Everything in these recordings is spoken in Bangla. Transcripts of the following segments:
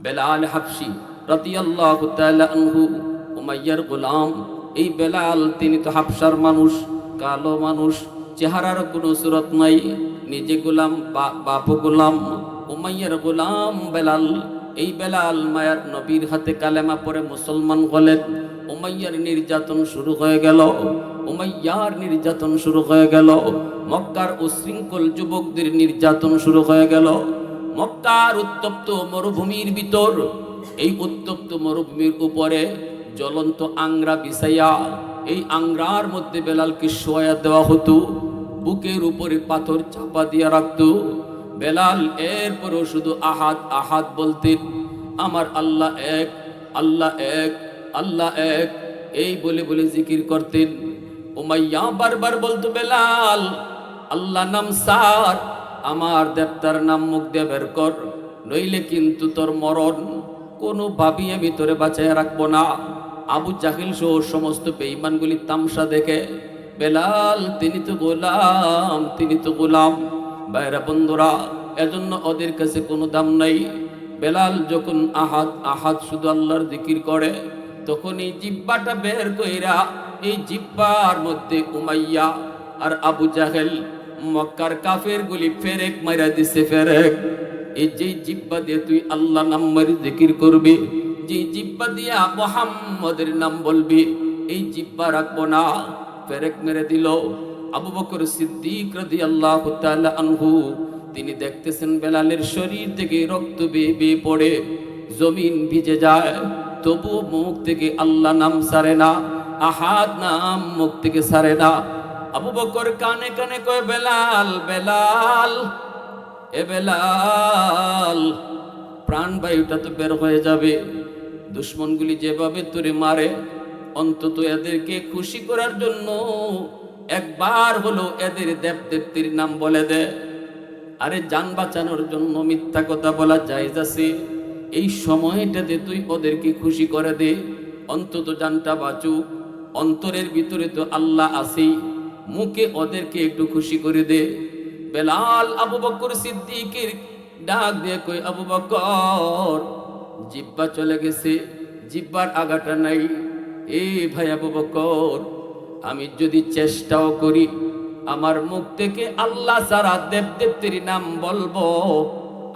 বেলাল হাবশি রাদিয়াল্লাহু তাআলা আনহু, উমাইয়ার গোলাম। এই বেলাল তিনি তো হাবশার মানুষ, কালো মানুষ, চেহারার কোনো সুরত নাই, নিজে গোলাম, বাপও গোলাম, উমাইয়ার গোলাম বেলাল। এই বেলাল মায়ার নবীর হাতে কালেমা পড়ে মুসলমান হলেন। উমাইয়ার নির্যাতন শুরু হয়ে গেল, উমাইয়ার নির্যাতন শুরু হয়ে গেল, মক্কার উশৃঙ্খল যুবকদের নির্যাতন শুরু হয়ে গেল। মক্কার উত্তপ্ত মরুভূমির ভিতর, এই উত্তপ্ত মরুভূমির উপরে জ্বলন্ত আংরা বিছাইয়া, এই আংরার মধ্যে বেলালকে শোয়া দেওয়া হতো, বুকের উপরে পাথর চাপা দিয়ে রাখত। বেলাল এরপরও শুধু আহাদ আহাদ বলতেন, আমার আল্লাহ এক, আল্লাহ এক, আল্লাহ এক, এই বলে বলে জিকির করতেন। উমাইয়া বারবার বলতো, বেলাল আল্লাহ নাম সার, আমার দেবতার নাম মুখ দিয়ে বের কর, নইলে কিন্তু তোর মরণ কোনোভাবেই আমি তোরে বাঁচাইয়া রাখবো না। আবু জাহিল সহ সমস্ত বেঈমানগুলি তামসা দেখে, বেলাল তিনি তো গোলাম, তিনি তো গোলাম। বাইরা বন্ধুরা, এজন্য ওদের কাছে কোনো দাম নাই। বেলাল যখন আহাদ আহাদ শুধু আল্লাহর জিকির করে, তখন এই জিব্বাটা বের কইরা, এই জিব্বার মধ্যে উমাইয়া আর আবু জাহেল মক্কার কাফের গুলি ফেরেক মাইরা দিছে, ফেরেক। এই যে জিব্বা দিয়ে তুই আল্লাহ নাম মারি জিকির করবি, যে জিব্বা দিয়া মুহাম্মদের নাম বলবি, এই জিব্বা রাখবো না, ফেরেক মেরে দিল। আবু বকর সিদ্দিক রাদিয়াল্লাহু তাআলা আনহু তিনি দেখতেছেন বেলালের শরীর থেকে রক্ত বেয়ে বেয়ে পড়ে, জমিন ভিজে যায়, তবু মুখ থেকে আল্লাহ নাম সারে না, আহাদ নাম মুখ থেকে সারে না। আবু বকর কানে কানে কয়, বেলাল বেলাল, এ বেলাল, প্রাণবায়ুটা তো বের হয়ে যাবে। দুশ্মনগুলি যেভাবে তোরে মারে, অন্তত এদেরকে খুশি করার জন্য একবার হলো এদের দেবদেবীর নাম বলে দে। আরে জান বাঁচানোর জন্য মিথ্যা কথা বলা জায়েজ আছে, এই সময়টাতে তুই ওদেরকে খুশি করে দে, অন্তত জানটা বাঁচুক। অন্তরের ভিতরে তো আল্লাহ আছেই, মুখে ওদেরকে একটু খুশি করে দে। বেলাল আবু বকর সিদ্দিকের ডাক দিয়ে কই, আবু বকর, জিব্বা চলে গেছে, জিব্বার আগাটা নাই। এই ভাই আবু বকর, আমি যদি চেষ্টাও করি আমার মুখ থেকে আল্লাহ ছাড়া দেবদেবীর নাম বলবো,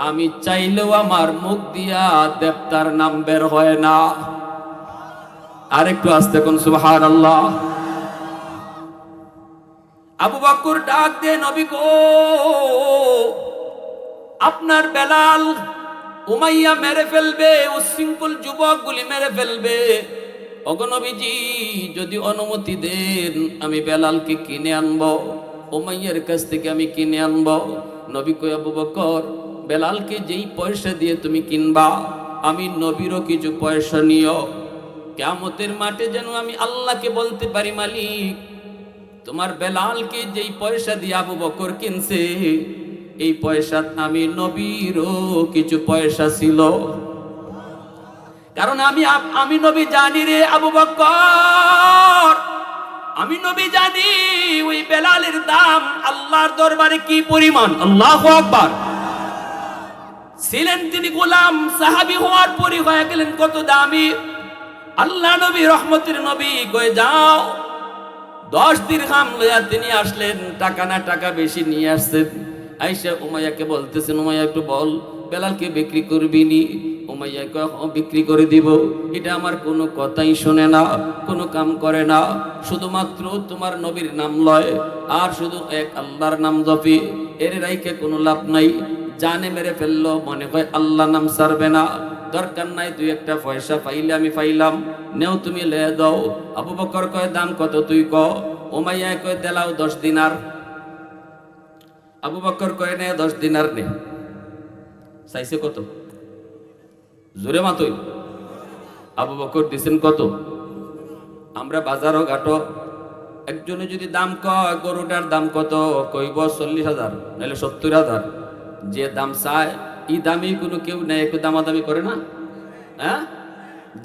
আমি চাইলেও আমার মুখ দিয়া দেবতার নাম বের হয় না। আরেকটু আস্তে কোন সুবহানাল্লাহ। আবু বকর ডাক দিয়ে, নবী গো, আপনার বেলাল উমাইয়া মেরে ফেলবে, উশৃঙ্খল যুবকগুলি মেরে ফেলবে। ওগো নবীজি, যদি অনুমতি দেন আমি বেলালকে কিনে আনবো, উমাইয়ার কাছ থেকে আমি কিনে আনবো। নবী কই, আবু বকর, বেলালকে যেই পয়সা দিয়ে তুমি কিনবা, আমি নবীরও কিছু পয়সা নিও। কিয়ামতের মাঠে যেন আমি আল্লাহকে বলতে পারি, মালিক, তোমার বেলালকে যেই পয়সা দিয়ে আবু বকর কিনছে, এই পয়সা আমি নবীরও কিছু পয়সা ছিল। কারণ আমি নবী জানি রে আবু বকর, আমি নবী জানি ওই বেলালের দাম আল্লাহর দরবারে কি পরিমাণ। আল্লাহু আকবার। ছিলেন তিনি গোলাম, সাহাবী হওয়ার পরই হয়ে গেলেন কত দামি। আল্লাহ নবী রহমতের নবী কয়ে, যাও 10 দিরহাম লইয়া তিনি আসলেন, টাকা না টাকা বেশি নিয়ে আসছেন। আয়েশা উমাইয়াকে বলতেছেন, উমাইয়া একটু বল, বেলালকে বিক্রি করবি নি? উমাইয়া কয়, বিক্রি করে দিব। এটা আমার কোনো কথাই শোনে না, কোনো কাম করে না, শুধুমাত্র তোমার নবীর নাম লয় আর শুধু এক আল্লাহর নাম জপে, এর রাইখে কোনো লাভ নাই। জানে মেরে ফেললো, মনে হয় আল্লাহ নাম ছাড়বে না। দরকার নাই, তুই একটা পয়সা পাইলে আমি পাইলাম, নেও তুমি লে দাও। আবু বকর কয়, দাম কত তুই ক? উমাইয়া কয়, দেলাও 10 দিনার। আবু বকর কয়, নে 10 দিনার নে। চাইছে কত? জোরে মাতই। আবু বকর দিছেন কত? আমরা বাজারও ঘাটো, একজনে যদি দাম কয়, গরুটার দাম কত, কইব 40,000 নাহলে 70,000। যে দাম চায় এই দামি কোনো কেউ নেই, একটু দামাদামি করে না? হ্যাঁ,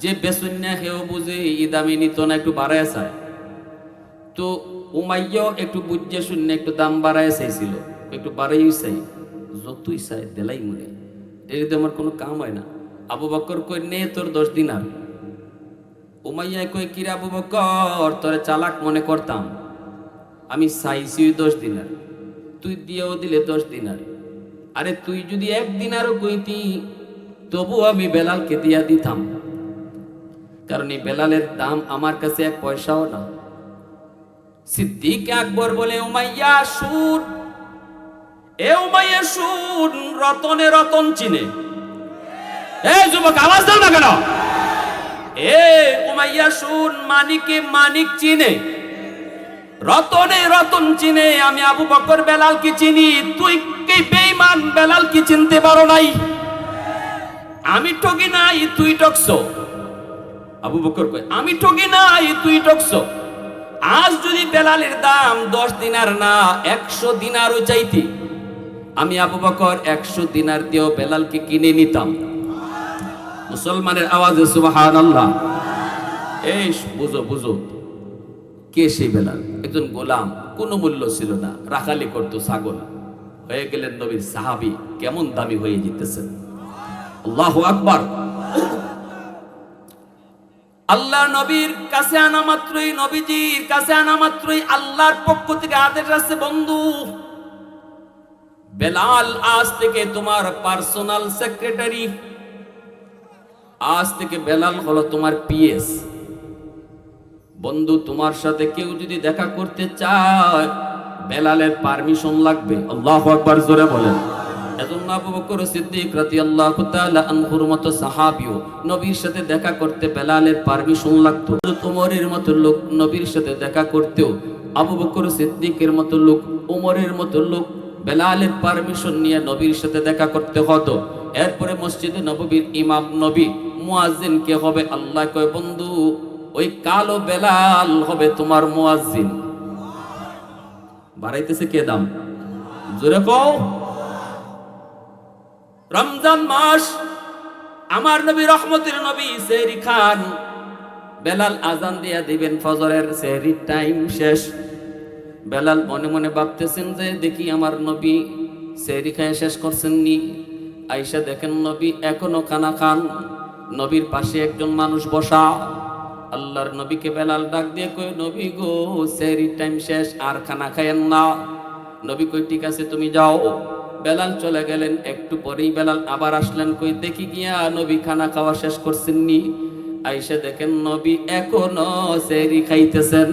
যে বেসুন্যা হেও বুঝে এই দামি নিত না, একটু বাড়ায় চায়। তো উমাইয়াও একটু বুঝে শুনে একটু দাম বাড়ায় চাইছিল, একটু বাড়াই চাই, যতই চাই দেলাই মনে, এর আমার কোনো কাম হয় না। আবু বকর কই নে তোর 10 দিনার। উমাইয়া কই কিরে আবু বকর, তোরে চালাক মনে করতাম, আমি চাইছি 10 দিনার, তুই দিয়েও দিলে 10 দিনার। আরে তুই যদি 1 দিনারও কইতি তবু আমি বেলালকে দিয়া দিতাম, কারণ এই বেলালের দাম আমার কাছে 1 পয়সাও না। সিদ্দিক আকবর বলে উমাইয়া শুন, এ উমাইয়া শুন, রতনে রতন চিনে। এ যুবক আওয়াজ দাও না কেন? এ উমাইয়া শুন, মানিকে মানিক চিনে, রতনে রতন চিনে। আমি আবু বকর বেলাল কি চিনি, তুই কি বেঈমান বেলাল কি চিনতে পারো নাই? আমি ঠকি নাই, তুই ঠকছো। আবু বকর কয় আমি ঠকি নাই, তুই ঠকছো। আজ যদি বেলালের দাম 10 দিনার না 100 দিনারও চাইতি, আমি আবু বকর 100 দিনার দিয়েও বেলালকে কিনে নিতাম। মুসলমানের আওয়াজে সুবহানাল্লাহ। এই বুঝো বুঝো, কে সেই বেলাল? একজন গোলাম, কোনো মূল্য ছিল না, রাখালি করতো ছাগল, হয়ে গেলেন নবীর সাহাবী। কেমন দামি হয়ে যেতেছেন! আল্লাহু আকবার। আল্লাহ নবীর কাছে আনা মাত্রই, নবীজির কাছে আনা মাত্রই আল্লাহর পক্ষ থেকে আদেশ আছে, বন্ধু বেলাল আজ থেকে তোমার পার্সোনাল সেক্রেটারি, আজ থেকে বেলাল হলো তোমার পিএস। বন্ধু তোমার সাথে কেউ যদি দেখা করতে চায় বেলালের পারমিশন লাগবে। আল্লাহু আকবার, জোরে বলেন। এজন্য আবু বকর সিদ্দিক রাদিয়াল্লাহু তাআলা আনহুর মতো সাহাবীও নবীর সাথে দেখা করতে বেলালের পারমিশন লাগতো। ওমরের মতো লোক নবীর সাথে দেখা করতেও আবু বকর সিদ্দিকের মতো লোক, ওমরের মতো লোক বেলালের পারমিশন নিয়ে নবীর সাথে দেখা করতে হতো। এরপরে মসজিদে নববীর ইমাম নবী, মুয়াজ্জিন কে হবে? আল্লাহ কয় বন্ধু ওই কালো বেলাল হবে তোমার মুয়াজ্জিন। বাড়াইতেছে কে দাম? জোরে কও। রমজান মাস, আমার নবী রহমতের নবী সেহরি খান, বেলাল আজান দিয়া দিবেন ফজরের, সেহরির টাইম শেষ। বেলাল মনে মনে ভাবতেছেন যে দেখি আমার নবী সেহরি খায় শেষ করছেন নি। আইসা দেখেন নবী এখনো খানা খান, নবীর পাশে একজন মানুষ বসা। আল্লাহর নবীকে বেলাল ডাক দিয়ে কই নবী গো, সেহরির টাইম শেষ, আর খানা খায়েন না। নবী কই ঠিক আছে তুমি যাও। বেলাল চলে গেলেন। একটু পরেই বেলাল আবার আসলেন, কই দেখি গিয়া নবী খানা খাওয়া শেষ করছেন নি। আইসা দেখেন নবী এখনো সেহরি খাইতেছেন।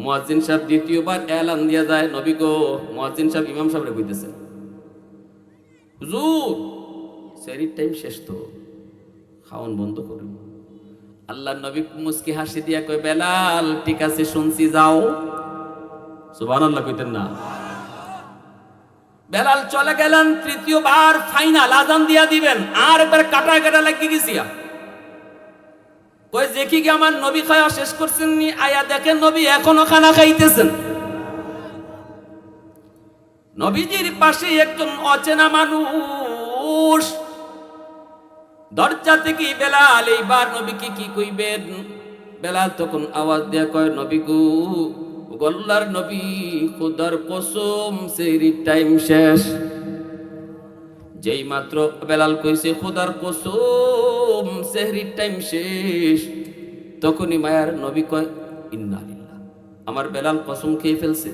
মুয়াজ্জিন সাহেব দ্বিতীয়বার এলান দিয়া যায়, নবী গো, মুয়াজ্জিন সাহেব ইমাম সাহেবরে কইতেছে হুজুর সেহরির টাইম শেষ তো, খাওয়ান বন্ধ করুন। আল্লাহর নবী মুস্কি হাসি দিয়া কয় বেলাল ঠিক আছে শুনছি, যাও। সুবহানাল্লাহ কইতেন না? বেলাল চলে গেলেন। তৃতীয়বার ফাইনাল আজান দিয়া দিবেন, আর একবার কাটা কাটা লাগিয়ে গেছি। কই দেখি কি আমার নবী খাওয়া শেষ করছেন নি। আয়া দেখেন নবী এখনো খানা খাইতেছেন। নবীজির পাশে একজন অচেনা মানুষ। দরজা থেকে বেলাল এইবার নবীকে কি কইবেন? বেলাল তখন আওয়াজ দিয়া কয় নবী গো, গল্লার নবী খোদার কসম সেহরির টাইম শেষ। যেই মাত্র বেলাল কইছে খোদার কসম সেহরির টাইম শেষ, তখনই মায়ার নবী কয় ইন্না লিল্লাহ, আমার বেলাল কসম খেয়ে ফেলছে,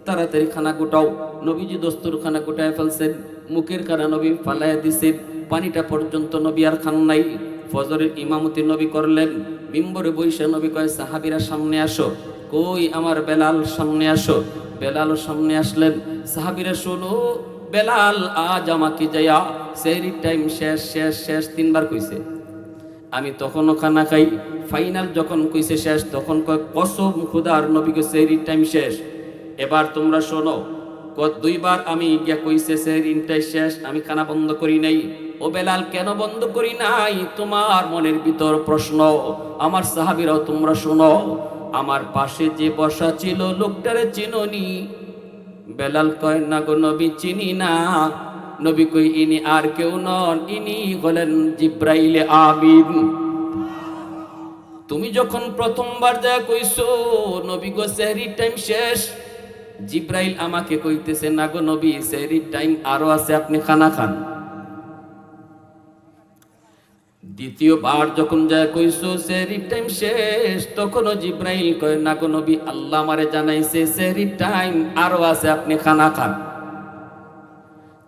তাড়াতাড়ি খানা গোটাও। নবীজি দস্তরখানা গোটায় ফেলছেন, মুখের কানা নবী ফালাইয়া দিছেন, পানিটা পর্যন্ত নবী আর খান নাই। ফজরের ইমামতি নবী করলেন, মিম্বরে বইসা নবী কয় সাহাবীরা সামনে আসো। কই আমার বেলাল সামনে আসো। বেলালও সামনে আসলেন। সাহাবীরা শোনো, বেলাল আজ আমাকে যাইয়া সেহরির টাইম শেষ শেষ শেষ 3 বার কইছে। আমি তখনও খানা খাই। ফাইনাল যখন কইছে শেষ, তখন কয় কসম খোদার নবীকে সেহরির টাইম শেষ। এবার তোমরা শোনো, 2 বার আমি গিয়া কইছে সেহরির টাইম শেষ, আমি খানা বন্ধ করি নাই। ও বেলাল কেন বন্ধ করি নাই? তোমার মনের ভিতর প্রশ্ন। আমার সাহাবীরাও তোমরা শোনো, আমার পাশে যে বসা ছিল লোকটারে চিনোনি? বেলাল কয় না গো নবী চিনি না। নবী কই ইনি আর কেউ নন, ইনি হলেন জিব্রাইল আমিন। তুমি যখন প্রথমবার যা কইছো নবী গো সেহরির টাইম শেষ, জিব্রাইল আমাকে কইতেছে না গো নবী সেহরির টাইম আরো আছে, আপনি খানা খান। দ্বিতীয়বার যখন যায় কইছো সেহরির টাইম শেষ, তখনও জিব্রাইল কয় না গো নবী, আল্লাহ আমারে জানাইছে সেহরির টাইম আরো আছে, আপনি খানা খান।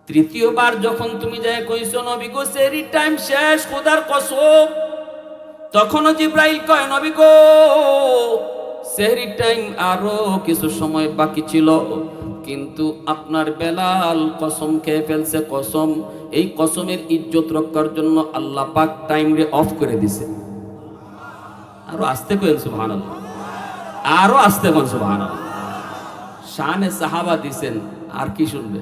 তৃতীয়বার যখন তুমি যায় কইছো নবী গো সেহরির টাইম শেষ, খোদার কসম, তখনও জিব্রাইল কয় নবী গো সেহরির টাইম আরো কিছু সময় বাকি ছিল, কিন্তু আপনার বেলাল কসম খেয়ে ফেলছে। কসম, এই কসমের ইজ্জত রক্ষার জন্য আল্লাহ পাক টাইম রে অফ করে দিছে। আরো আস্তে কইন সুবহানাল্লাহ, আরো আস্তে কইন সুবহানাল্লাহ। শানে সাহাবা দিছেন, আর কি শুনবে?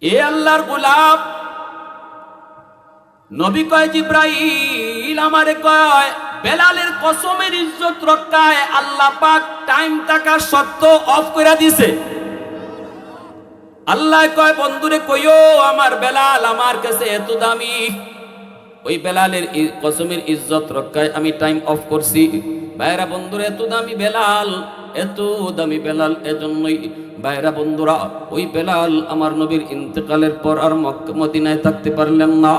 এ আল্লাহর গোলাম নবী কয় জিব্রাইল আমারে কয় বেলালের কসমের ইজ্জত রক্ষায় আল্লাহ পাক টাইম থাকা সত্ত্বেও অফ করে দিছে। আল্লাহ কয় বন্ধুরে কইও আমার বেলাল আমার কাছে এত দামি, ওই বেলালের কসমের ইজ্জত রক্ষায় আমি টাইম অফ করছি। ভাইরা বন্ধুরা, এত দামি বেলাল, এত দামি বেলাল, এজন্যই ভাইরা বন্ধুরা ওই বেলাল আমার নবীর ইন্তেকালের পর আর মক্কা মদিনায় থাকতে পারলেন না।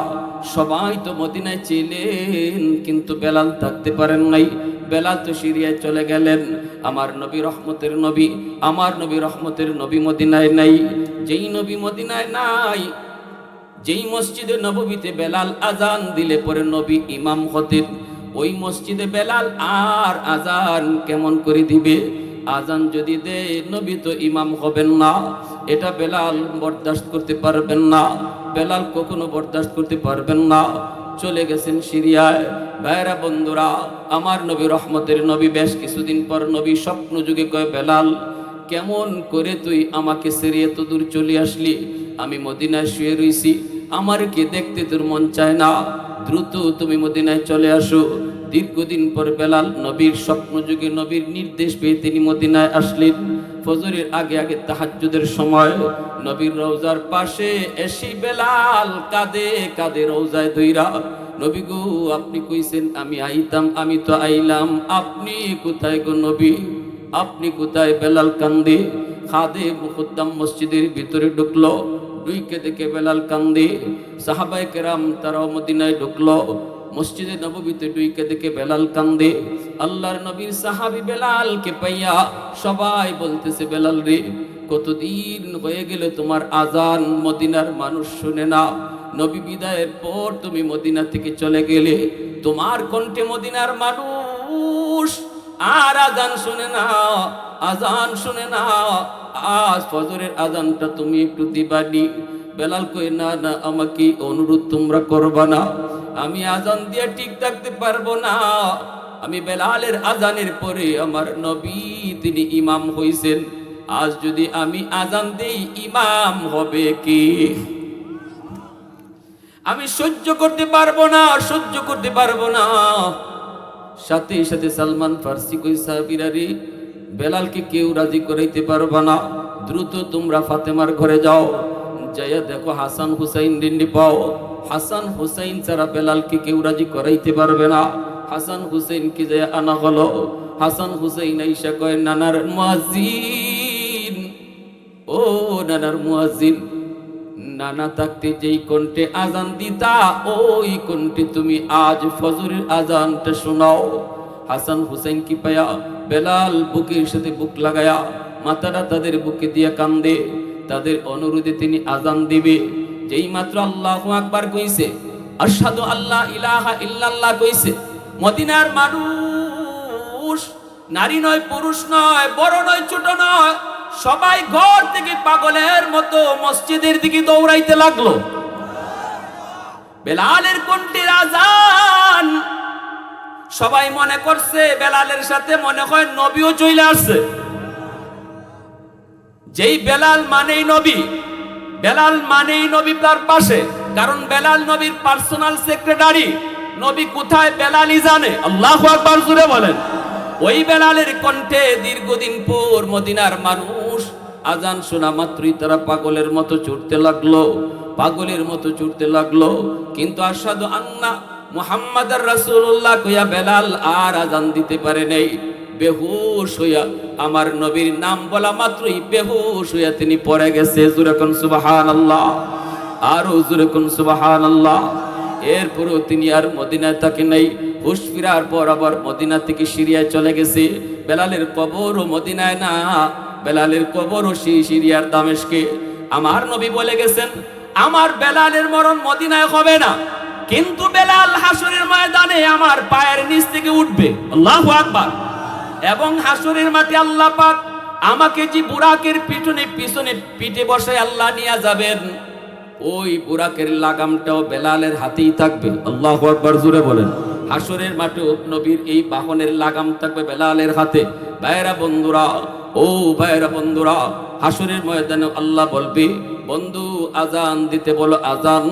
সবাই তো মদিনায় ছিলেন, কিন্তু বেলাল থাকতে পারেন নাই। বেলাল তো সিরিয়ায় চলে গেলেন। আমার নবী রহমতের নবী, আমার নবী রহমতের নবী মদিনায় নাই। যেই নবী মদিনায় নাই, যেই মসজিদে নববীতে বেলাল আজান দিলে পরে নবী ইমাম হতেন, ওই মসজিদে বেলাল আর আজান কেমন করে দিবে? আজান যদি দে নবী তো ইমাম হবেন না, এটা বেলাল বরদাস্ত করতে পারবেন না। বেলাল কখনো বরদাস্ত করতে পারবেন না। চলে গেছেন সিরিয়ায়। ভাইরা বন্ধুরা, আমার নবী রহমতের নবী বেশ কিছুদিন পর নবী স্বপ্ন যুগে কয় বেলাল, কেমন করে তুই আমাকে ছেড়ে এত দূর চলে আসলি? আমি মদিনায় শুয়ে রইছি, আমার কি দেখতে তোর মন চায় না? দ্রুত তুমি মদিনায় চলে আসো। দীর্ঘদিন পর বেলাল নবীর স্বপ্ন যুগে নবীর নির্দেশ পেয়ে তিনি মদিনায় আসলেন। ফজরের আগে আগে তাহাজ্জুদের সময় নবীর রওজার পাশে এসে বেলাল কাঁদে কাঁদে রওজায় ধইরা, নবী গো আপনি কইছেন আমি আইতাম, আমি তো আইলাম, আপনি কোথায় গো নবী, আপনি কোথায়? বেলাল কান্দে। খাদেম মুকদ্দাম মসজিদের ভিতরে ঢুকলো, ঢুকে দেখে বেলাল কান্দে। সাহাবায়ে কেরাম তারাও মদিনায় ঢুকলো, মসজিদে নববীতে ঢুকে দেখে বেলাল কান্দে। আল্লাহর নবীর সাহাবী বেলালকে পাইয়া সবাই বলতেছে, বেলাল রে কতদিন হয়ে গেল তোমার আজান মদিনার মানুষ শুনে না। নবী বিদায়ের পর তুমি মদিনা থেকে চলে গেলে, তোমার কণ্ঠে মদিনার মানুষ আর আজান শুনে না, আজান শুনে না। আজ ফজরের আজানটা তুমি একটু দিবানি। বেলাল কই না না, আমাকে অনুরোধ তোমরা করবা না, আমি আজান দিয়ে ঠিক থাকতে পারবো না। আমি বেলালের আজানের পরে আমার নবী তিনি ইমাম হইছেন, আজ যদি আমি আজান দেই ইমাম হবে কি? আমি সহ্য করতে পারবো না, সহ্য করতে পারবো না। সাথে সাথে সালমান ফার্সি কই সাহাবীরা রে, বেলালকে কেউ রাজি করাইতে পারবা না, দ্রুত তোমরা ফাতেমার ঘরে যাও, যাইয়া দেখো হাসান হুসাইন ডিন্ডি পাও। হাসান হুসাইন ছাড়া বেলালকে কেউ রাজি করাইতে পারবে না। হাসান হুসাইনকে যে আনা হলো, হাসান হুসাইন আইসা কয় নানার মুয়াজ্জিন, ও নানার মুয়াজ্জিন, নানা থাকতে যেই কণ্ঠে আজান দিতা ওই কণ্ঠে তুমি আজ ফজরের আজানটা শোনাও। হাসান হুসাইন কি পায়া বেলাল বুকের সাথে বুক লাগায়া মাথাটা তাদের বুকে দিয়া কান্দে। তাদের অনুরোধে তিনি আজান দিবে। যেই মাত্র আল্লাহু আকবার কইছে, আশহাদু আল্লা ইলাহা ইল্লাল্লাহ কইছে, মদিনার মানুষ, নারী নয় পুরুষ নয়, বড় নয় ছোট নয়, সবাই ঘর থেকে পাগলের মতো মসজিদের দিকে দৌড়াইতে লাগলো। বেলালের কণ্ঠের আজান সবাই মনে করছে বেলালের সাথে মনে হয় নবীও চলে আসছে। যেই বেলাল মানেই নবী, বেলাল মানেই নবী তার পাশে, কারণ বেলাল নবীর পার্সোনাল সেক্রেটারি। নবী কোথায় বেলালই জানে। আল্লাহু আকবার জোরে বলেন। ওই বেলালের কণ্ঠে দীর্ঘদিন পর মদিনার মানুষ আজান শোনা মাত্রই তারা পাগলের মতো ছুটতে লাগলো, পাগলের মতো ছুটতে লাগলো। কিন্তু আশহাদু আন্না মুহাম্মাদার রাসূলুল্লাহ কইয়া বেলাল আর আজান দিতে পারে নাই। বেহুশ হইয়া, আমার নবীর নাম বলা মাত্রই বেহুশ হইয়া তিনি পড়ে গেছে। জোরে কোন সুবহানাল্লাহ। আর হুজুরে কোন সুবহানাল্লাহ। এরপরও তিনি আর মদিনায় থাকে নাই। হুশ ফিরার পর আবার মদিনা থেকে সিরিয়ায় চলে গেছে। বেলালের কবরও মদিনায় না, বেলালের কবরও সেই সিরিয়ার দামেস্কে। আমার নবী বলে গেছেন, আমার বেলালের মরণ মদিনায় হবে না, কিন্তু বেলাল হাসরের ময়দানে আমার পায়ের নিচ থেকে উঠবে। আল্লাহু আকবার। এবং হাসরের মাঠে আল্লাহ পাক আমাকে যে বুরাকের পিছনে পিঠে বসে আল্লাহ নিয়ে যাবেন, ওই বুরাকের লাগামটাও বেলালের হাতেই থাকবে। আল্লাহু আকবার, জোরে বলেন। হাসরের মাঠে নবীর এই বাহনের লাগাম থাকবে বেলালের হাতে। ভাইরা বন্ধুরা, ও ভাইরা বন্ধুরা, হাসরের ময়দানে আল্লাহ বলবে, বন্ধু আজান দিতে বলো, আজান,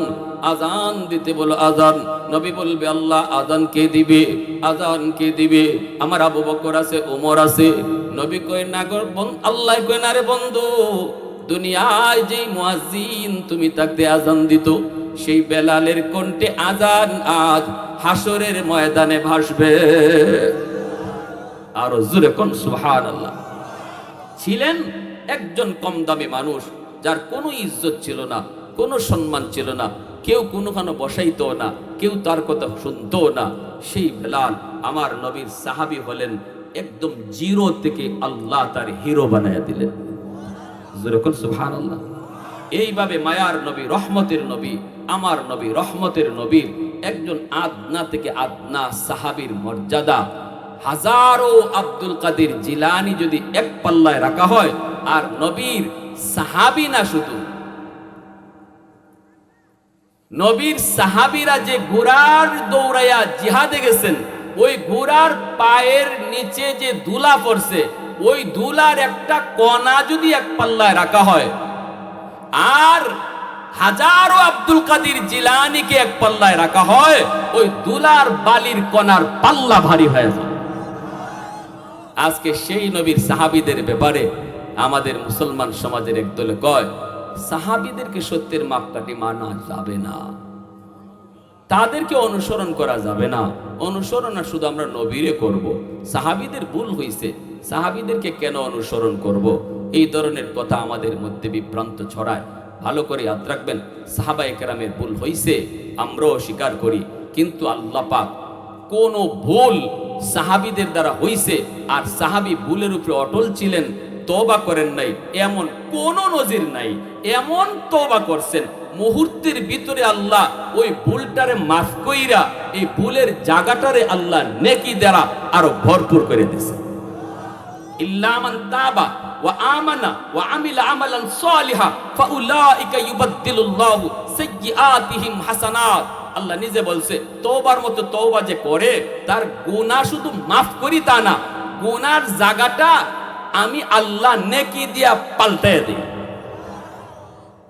আজান দিতে বলো, আজান। নবী বলবে, আল্লাহ আজান কে দিবে, আজান কে দিবে? আমার আবু বকর আছে, ওমর আছে। নবী কয় না গো, আল্লাহ কয় না রে বন্ধু, দুনিয়ায় যেই মুয়াজ্জিন তুমি তাকে আজান দিত, সেই বেলালের কণ্ঠে আজান আজ হাসরের ময়দানে ভাসবে। আর জোরে কোন সুবহানাল্লাহ। ছিলেন একজন কম দামি মানুষ, যার কোনো ইজ্জত ছিল না, কোনো সম্মান ছিল না, কেউ কোনোখানে বসাইতো না, কেউ তার কথা শুনতো না। সেই বেলাল আমার নবীর সাহাবী হলেন, একদম জিরো থেকে আল্লাহ তার হিরো বানায়া দিলেন। যেরকম সুবহানাল্লাহ। এইভাবে মায়ার নবী, রহমতের নবী, আমার নবী রহমতের নবীর একজন আদনা থেকে আদনা সাহাবীর মর্যাদা হাজারো আব্দুল কাদের জিলানী যদি এক পাল্লায় রাখা হয়, আর নবীর সাহাবী না, শুধু নবীর সাহাবীরা যে ঘোড়ার দৌড়াইয়া জিহাদে গেছেন, ওই ঘোড়ার পায়ের নিচে যে ধুলা পড়ছে, ওই ধুলার একটা কণা যদি এক পাল্লায় রাখা হয়, আর হাজারো আব্দুল কাদের জিলানীকে এক পাল্লায় রাখা হয়, ওই ধুলার বালির কণার পাল্লা ভারী হয়ে যায়। আজকে সেই নবীর সাহাবীদের ব্যাপারে আমাদের মুসলমান সমাজের একদলে কয়, সাহাবীদেরকে সত্যের মাপকাঠি মানা যাবে না, তাদেরকে অনুসরণ করা যাবে না। অনুসরণ শুধু আমরা নবীরে করব। সাহাবীদের ভুল হইছে, সাহাবীদেরকে কেন অনুসরণ করব? এই ধরনের কথা আমাদের মধ্যে বিভ্রান্ত ছড়ায়। ভালো করে ইয়াদ রাখবেন, সাহাবায়ে কেরামের ভুল হইছে, আমরাও স্বীকার করি, কিন্তু আল্লাহ পাক কোন ভুল সাহাবীদের দ্বারা হইছে আর সাহাবী ভুলের উপরে অটল ছিলেন, তওবা করেন নাই, এমন কোন নজির নাই। এমন তওবা করছেন, মুহূর্তের ভিতরে আল্লাহ ওই ভুলটারে মাফ কইরা এই ভুলের জায়গাটারে আল্লাহ নেকি দ্বারা আরো ভরপুর করে দিয়েছে। ইল্লা মান তাবা ওয়া আমানা ওয়া আমিলা আমালান সালিহা ফাউলাইকা ইউবাদদিলুল্লাহু সাইয়্যাতিহিম হাসানাত। আল্লাহ নিজে বলছে, তওবার মতো তওবা যে করে, তার গুনাহ শুধু মাফ করি তা না, গুনার জায়গাটা আমি আল্লাহ নেকি দিয়া পাল্টায় দিই।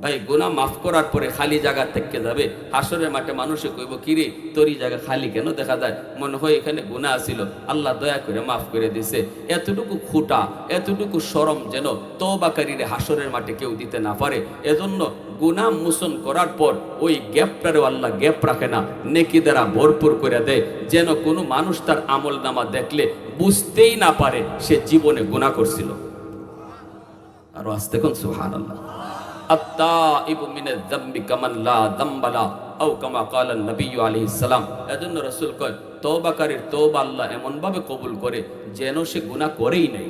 ভাই, গুনাহ মাফ করার পরে খালি জায়গা থেকে যাবে, হাসরের মাঠে মানুষে কইব, কিরে তোর এই জায়গা খালি কেন দেখা যায়? মনে হয় এখানে গুনাহ ছিল, আল্লাহ দয়া করে মাফ করে দিছে। এতটুকু খুঁটা, এতটুকু শরম যেন তওবাকারীরে হাসরের মাঠে কেউ দিতে না পারে। এজন্য গুনাহ মোচন করার পর ওই গ্যাপটারেও আল্লাহ গ্যাপ রাখে না, নেকি দ্বারা ভরপুর করে দেয়, যেন কোনো মানুষ তার আমল নামা দেখলে বুঝতেই না পারে সে জীবনে গুনাহ করছিল। আর আস্তে কোন সুবহানাল্লাহ। আত্তাইবু মিনাজ যামবি কামান লা যামবা লা, আও কামা ক্বালা নবী আলাইহিস সালাম। এজন্য রাসূল কয়, তওবাকারীর তওবা আল্লাহ এমন ভাবে কবুল করে যেন সে গুনাহ করেই নাই,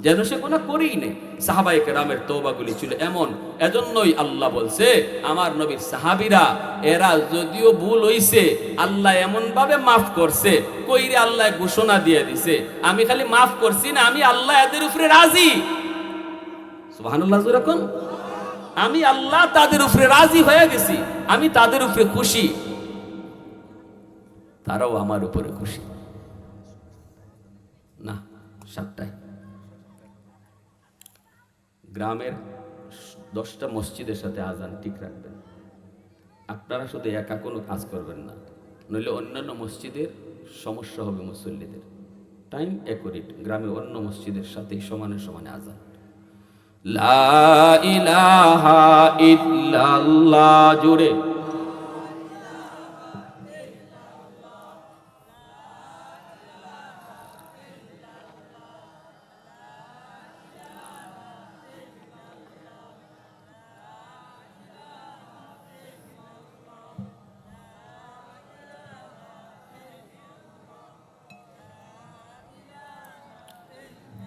যেন সে গুনাহ করেই নাই। সাহাবায়ে কেরামের তওবাগুলি ছিল এমন। এজন্যই আল্লাহ বলছে, আমার নবীর সাহাবীরা, এরা যদিও ভুল হইছে, আল্লাহ এমন ভাবে মাফ করছে, কইরে আল্লাহ ঘোষণা দিয়ে দিছে, আমি খালি মাফ করছি না, আমি আল্লাহ এদের উপরে রাজি। সুবহানাল্লাহ। যখন আমি আল্লাহ তাদের উপরে রাজি হয়ে গেছি, আমি তাদের উপরে খুশি, তারাও আমার উপরে খুশি। না, 7টায় গ্রামের 10টা মসজিদের সাথে আজান ঠিক রাখবেন। আপনারা শুধু একা কোনো কাজ করবেন না, নইলে অন্যান্য মসজিদের সমস্যা হবে মুসল্লিদের। টাইম অ্যাকুরেট, গ্রামে অন্য মসজিদের সাথে সমানে সমানে আজান। লা ইলাহা ইল্লাল্লাহ, জোরে।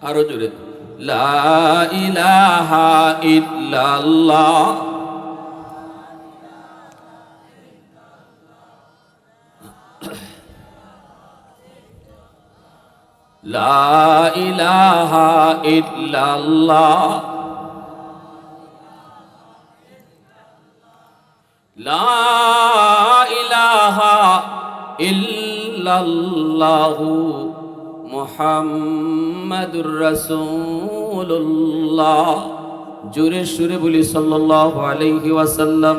আরো জোরে, লা ইলাহা ইল্লাল্লাহ। লা ইলাহা ইল্লাল্লাহ। লা ইলাহা ইল্লাল্লাহু মুহাম্মাদুর রাসূলুল্লাহ। জোরে সুরে বলি সাল্লাল্লাহু আলাইহি ওয়াসাল্লাম।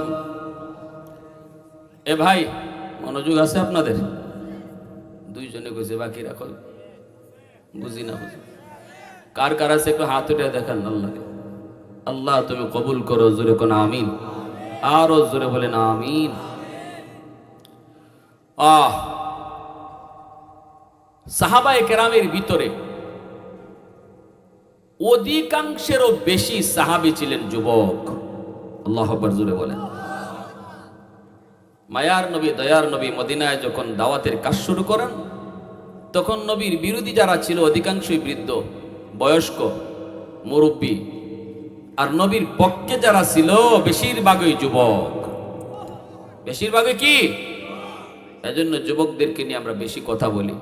এ ভাই, মনোযোগ আছে আপনাদের? দুইজনে কইছে, বাকি রাখো, বুঝি না বুঝি। কার কার আছে একটু হাত উঠে দেখান আল্লাহকে। আল্লাহ তুমি কবুল করো, জোরে কোন আমিন, আরো জোরে বলেন আমিন। সাহাবায়ে কেরামের ভিতরে অধিকাংশেরও বেশি সাহাবী ছিলেন যুবক। আল্লাহু আকবার, জোরে বলেন। মায়ার নবী, দয়ার নবী মদিনায় যখন দাওয়াতের কাজ শুরু করেন, তখন নবীর বিরোধী যারা ছিল অধিকাংশই বৃদ্ধ, বয়স্ক, মুরব্বী। আর নবীর পক্ষে যারা ছিল বেশিরভাগই যুবক। বেশিরভাগই কি? এজন্য যুবকদেরকে নিয়ে আমরা বেশি কথা বলি।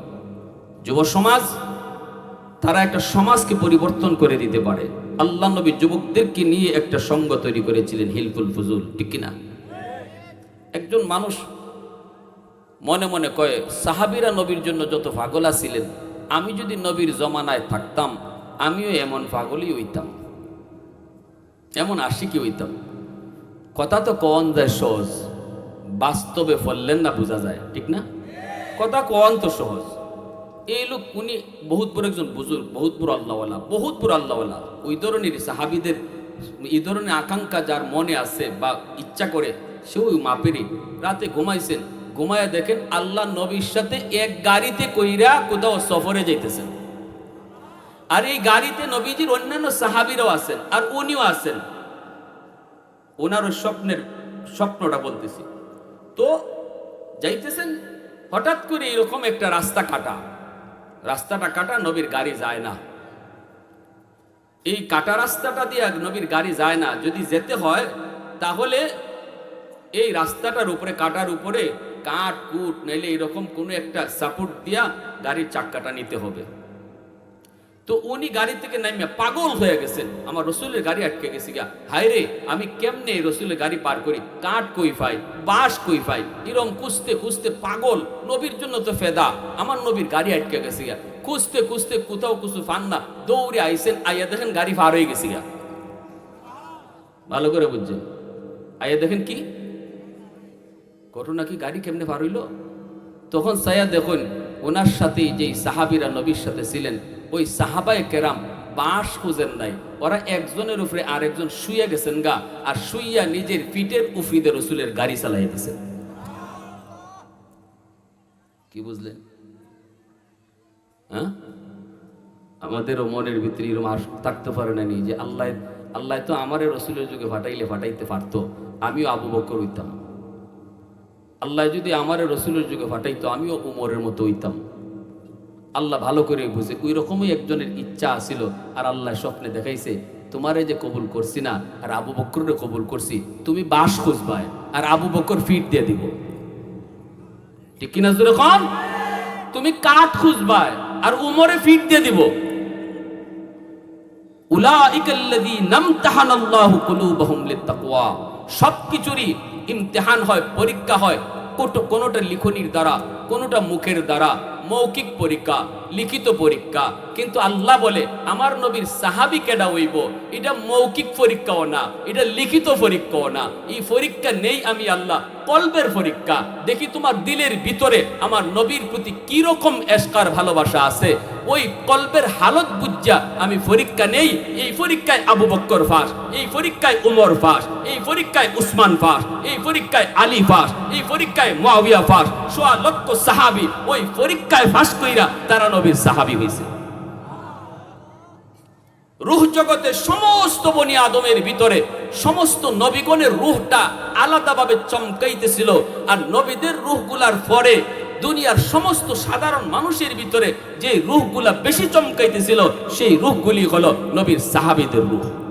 যুব সমাজ, তারা একটা সমাজকে পরিবর্তন করে দিতে পারে। আল্লাহ নবী যুবকদেরকে নিয়ে একটা সংঘ তৈরি করেছিলেন, হিলফুল ফুজুল, ঠিক কিনা? একজন মানুষ মনে মনে কয়, সাহাবীরা নবীর জন্য যত পাগলা ছিলেন, আমি যদি নবীর জমানায় থাকতাম আমিও এমন পাগলই হইতাম, এমন আশিকি হইতাম। কথা তো কন যায় সহজ, বাস্তবে ফললেন না বোঝা যায়, ঠিক না? কথা কন তো সহজ। এই লোক, উনি বহুত বড় একজন বুজুর্গ, বহুত বড় আল্লাহওয়ালা, বহুত বড় আল্লাহওয়ালা। ওই ধরনের সাহাবীদের এই ধরনের আকাঙ্ক্ষা যার মনে আছে বা ইচ্ছা করে, সে ওই মাপেরই রাতে ঘুমাইছেন, ঘুমায় দেখেন আল্লাহ নবীর সাথে এক গাড়িতে কইরা কোথাও সফরে যাইতেছেন। আর এই গাড়িতে নবীজির অন্যান্য সাহাবীরাও আছেন, আর উনিও আছেন। ওনারও স্বপ্নটা বলতেছি। তো যাইতেছেন, হঠাৎ করে এরকম একটা রাস্তাটা কাটা, নবীর গাড়ি যায় না। এই কাটা রাস্তাটা দিয়ে নবীর গাড়ি যায় না। যদি যেতে হয় তাহলে এই রাস্তাটার উপরে, কাটার উপরে কাঠ কুট নাইলে এরকম কোনো একটা সাপোর্ট দিয়া গাড়ির চাক্কাটা নিতে হবে। তো উনি গাড়ি থেকে নামিয়া পাগল হয়ে গেছেন, আমার রসুলের গাড়ি আটকে গেছে গা, হায় রে আমি কেমনে রসুলের গাড়ি পার করি, কাঠ কই পাই, বাঁশ কই পাই, এরকম খুঁজতে খুঁজতে পাগল। নবীর জন্য তো ফেদা, আমার নবীর গাড়ি আটকে গেছে গা। খুঁজতে খুঁজতে কোথাও কিছু পান না, দৌড়ে আইসেন, আইয়া দেখেন গাড়ি পার হয়ে গেছে গা। ভালো করে বুঝছেন? আইয়া দেখেন কি ঘটনা, কি গাড়ি কেমনে পার হইল। তখন সায়া দেখুন, ওনার সাথে যেই সাহাবীরা নবীর সাথে ছিলেন, ওই সাহাবায়ে কেরাম বাঁশ খুঁজেন নাই, ওরা একজনের উপরে আরেকজন শুয়ে গেছেন গা, আর শুইয়া নিজের পিঠের উফরিদে রসুলের গাড়ি চালাই দিয়েছেন। কি বুঝলেন? হ্যাঁ, আমাদেরও মনের ভিতরে এরকম থাকতে পারে না নি যে আল্লাহ তো আমারে রসুলের যুগে ফাটাইতে পারতো, আমিও আবু বকর হইতাম। আল্লাহ যদি আমারে রসুলের যুগে ফাটাইতো, আমিও উমরের মতো হইতাম। আল্লাহ ভালো করে বুঝে, ওই রকমই একজনের ইচ্ছা আছিল। আর আল্লাহ স্বপ্নে দেখাইছে, তোমারে যে কবুল করছি না, আর আবু বকরে কবুল করছি, তুমি বাঁশ খুঁজবায় আর আবু বকর ফিট দিয়ে দিব, ঠিক কিনা? যখন তুমি কাঠ খুঁজবায় আর উমরে ফিট দিয়ে দিব। উলাইকাল্লাযীনা ইমতাহানাল্লাহু কুলুবাহুম লিত্তাকওয়া। সবকিছুরই ইমতিহান হয়, পরীক্ষা হয়। কোনোটা লিখনির দ্বারা, কোনোটা মুখের দ্বারা, মৌখিক পরীক্ষা, লিখিত পরীক্ষা। কিন্তু আল্লাহ বলে, আমার নবীর সাহাবী কেডা হইব, এটা মৌখিক পরীক্ষাও না, এটা লিখিত পরীক্ষাও না। এই পরীক্ষা নেই আমি আল্লাহ, কলবের পরীক্ষা। দেখি তোমার দিলের ভিতরে আমার নবীর প্রতি কি রকম এশকার ভালোবাসা আছে। ওই কলবের হালত বুঝা আমি পরীক্ষা নেই। এই পরীক্ষায় আবু বকর ফাঁস, এই পরীক্ষায় উমর ফাঁস, এই পরীক্ষায় উসমান ফাঁস, এই পরীক্ষায় আলী ফাঁস, এই পরীক্ষায় মুআবিয়া ফাঁস। সোয়া লক্ষ সাহাবী ওই পরীক্ষায় ফাঁস কইরা তারা নবীর সাহাবী হয়েছে। রূহ জগতে সমস্ত বনি আদমের ভিতরে সমস্ত নবীগণের রূহটা আলাদাভাবে চমকাইতেছিল। আর নবীদের রূহগুলার পরে দুনিয়ার সমস্ত সাধারণ মানুষের ভিতরে যে রূহগুলা বেশি চমকাইতেছিল সেই রূহগুলি হলো নবীর সাহাবীদের রূহ।